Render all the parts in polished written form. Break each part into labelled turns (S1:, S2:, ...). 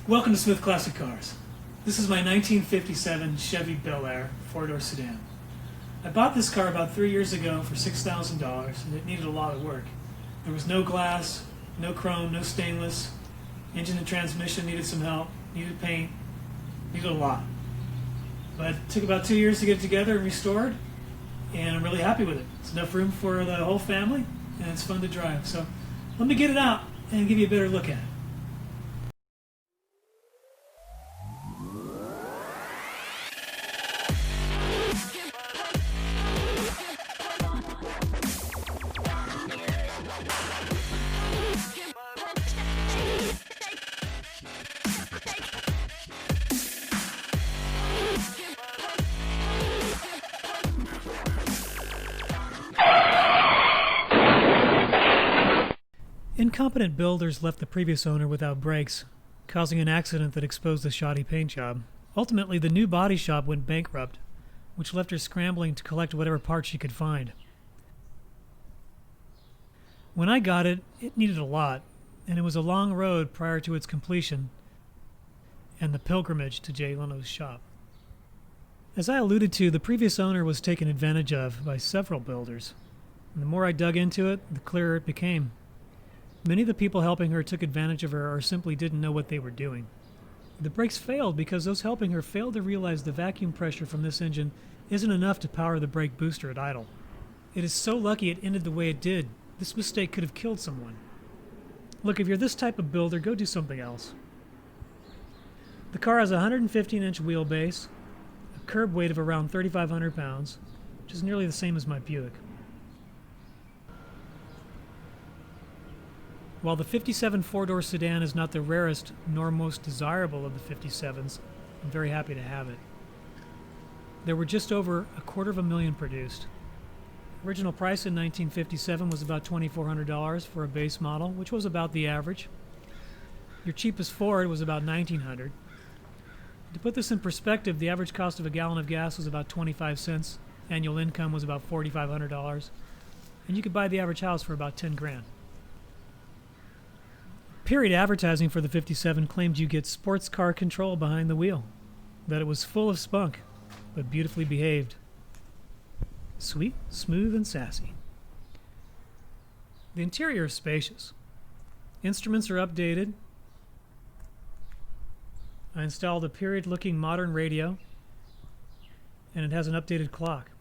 S1: Welcome to Smith Classic Cars. This is my 1957 Chevy Bel Air four-door sedan. I bought this car about 3 years ago for $6,000 and it needed a lot of work. There was no glass, no chrome, no stainless. Engine and transmission needed some help, needed paint, needed a lot. But it took about 2 years to get it together and restored, and I'm really happy with it. It's enough room for the whole family and it's fun to drive. So let me get it out and give you a better look at it. Incompetent builders left the previous owner without brakes, causing an accident that exposed the shoddy paint job. Ultimately, the new body shop went bankrupt, which left her scrambling to collect whatever parts she could find. When I got it, it needed a lot, and it was a long road prior to its completion and the pilgrimage to Jay Leno's shop. As I alluded to, the previous owner was taken advantage of by several builders, and the more I dug into it, the clearer it became. Many of the people helping her took advantage of her or simply didn't know what they were doing. The brakes failed because those helping her failed to realize the vacuum pressure from this engine isn't enough to power the brake booster at idle. It is so lucky it ended the way it did. This mistake could have killed someone. Look, if you're this type of builder, go do something else. The car has a 115-inch wheelbase, a curb weight of around 3,500 pounds, which is nearly the same as my Buick. While the 57 four-door sedan is not the rarest nor most desirable of the 57s, I'm very happy to have it. There were just over 250,000 produced. Original price in 1957 was about $2,400 for a base model, which was about the average. Your cheapest Ford was about $1,900. To put this in perspective, the average cost of a gallon of gas was about 25 cents, annual income was about $4,500, and you could buy the average house for about 10 grand. Period advertising for the 57 claimed you get sports car control behind the wheel, that it was full of spunk, but beautifully behaved. Sweet, smooth, and sassy. The interior is spacious. Instruments are updated. I installed a period-looking modern radio, and it has an updated clock.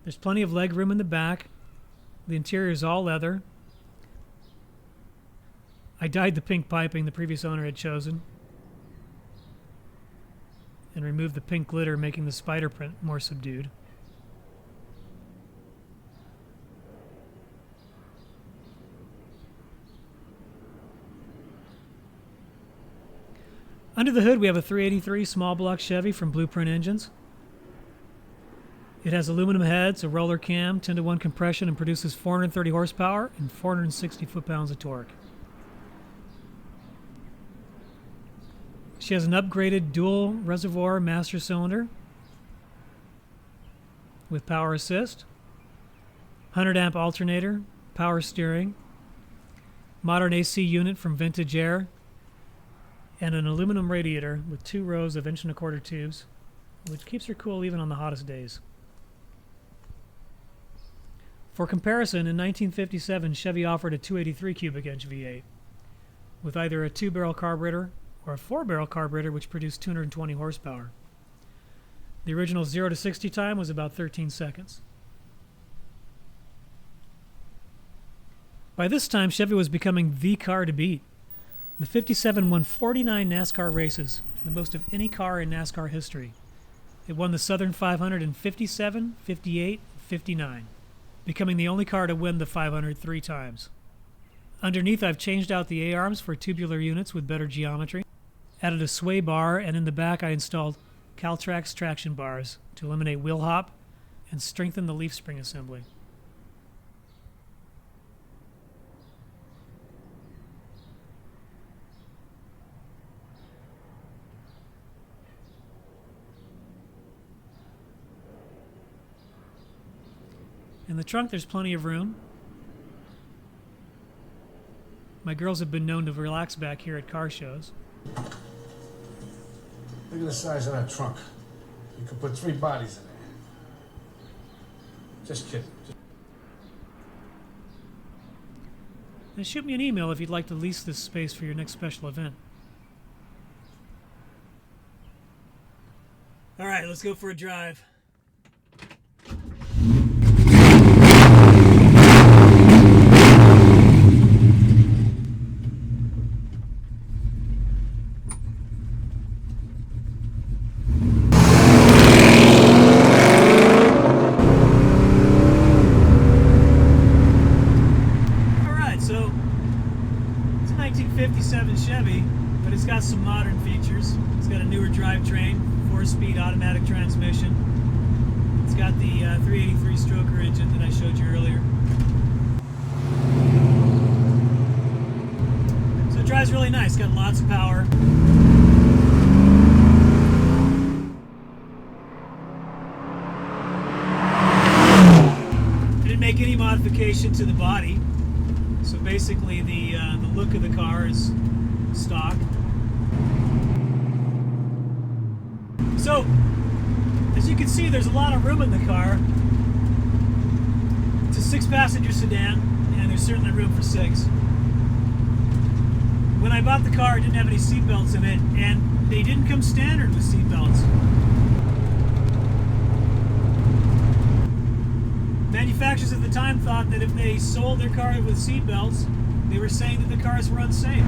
S1: There's plenty of leg room in the back. The interior is all leather. I dyed the pink piping the previous owner had chosen and removed the pink glitter, making the spider print more subdued. Under the hood, we have a 383 small block Chevy from Blueprint Engines. It has aluminum heads, a roller cam, 10-to-1 compression, and produces 430 horsepower and 460 foot-pounds of torque. She has an upgraded dual reservoir master cylinder with power assist, 100 amp alternator, power steering, modern AC unit from Vintage Air, and an aluminum radiator with 2 rows of 1 1/4 tubes, which keeps her cool even on the hottest days. For comparison, in 1957, Chevy offered a 283 cubic inch V8 with either a 2-barrel carburetor or a 4-barrel carburetor which produced 220 horsepower. The original 0 to 60 time was about 13 seconds. By this time, Chevy was becoming the car to beat. The 57 won 49 NASCAR races, the most of any car in NASCAR history. It won the Southern 500 in 57, 58, 59, becoming the only car to win the 500 3 times. Underneath, I've changed out the A-arms for tubular units with better geometry, added a sway bar, and in the back I installed Caltrax traction bars to eliminate wheel hop and strengthen the leaf spring assembly. In the trunk, there's plenty of room. My girls have been known to relax back here at car shows.
S2: Look at the size of that trunk. You could put 3 bodies in there. Just kidding.
S1: And shoot me an email if you'd like to lease this space for your next special event. All right, let's go for a drive. It's a 1957 Chevy, but it's got some modern features. It's got a newer drivetrain, 4-speed automatic transmission. It's got the 383 stroker engine that I showed you earlier. So it drives really nice, got lots of power. I didn't make any modification to the body. So basically the look of the car is stock. So, as you can see, there's a lot of room in the car. It's a 6-passenger sedan, and there's certainly room for 6. When I bought the car, it didn't have any seat belts in it, and they didn't come standard with seat belts. Manufacturers at the time thought that if they sold their car with seat belts, they were saying that the cars were unsafe.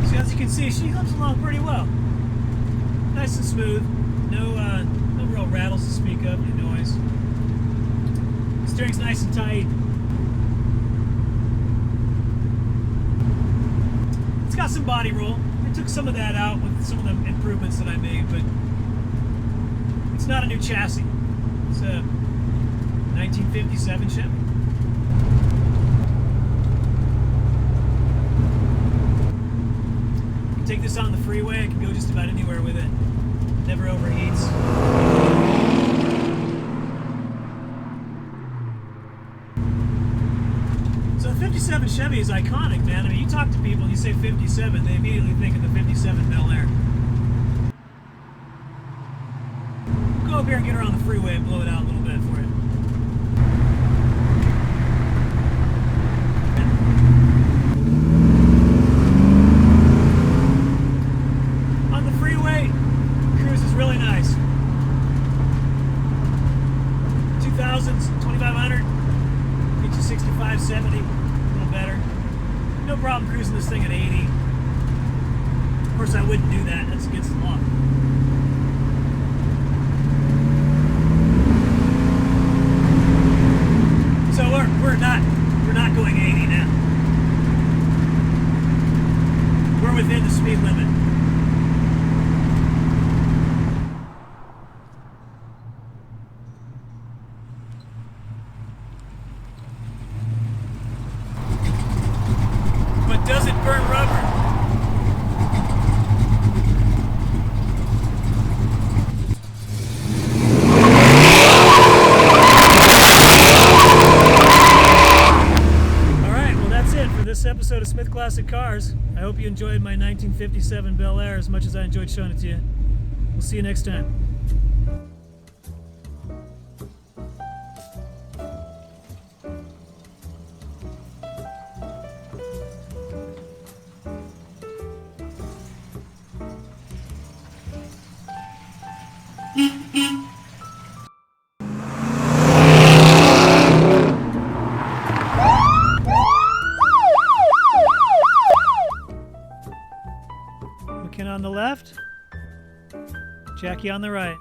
S1: So as you can see, she comes along pretty well. Nice and smooth. No real rattles to speak of, no noise. The steering's nice and tight. It's got some body roll. I took some of that out with some of the improvements that I made, but it's not a new chassis. It's a 1957 Chevy. I can take this on the freeway. I can go just about anywhere with it. Never overheats. So the 57 Chevy is iconic, man. I mean, you talk to people and you say 57, they immediately think of the 57 Bel Air. Go up here and get her on the freeway and blow it out a little bit for you. On the freeway, cruise is really nice. 2000s, 2500, get you 65, 70, a little better. No problem cruising this thing at 80. Of course, I wouldn't do that. That's against the law. So we're not going 80 now. We're within the speed limit. But does it burn rubber? Episode of Smith Classic Cars. I hope you enjoyed my 1957 Bel Air as much as I enjoyed showing it to you. We'll see you next time. Ken on the left, Jackie on the right.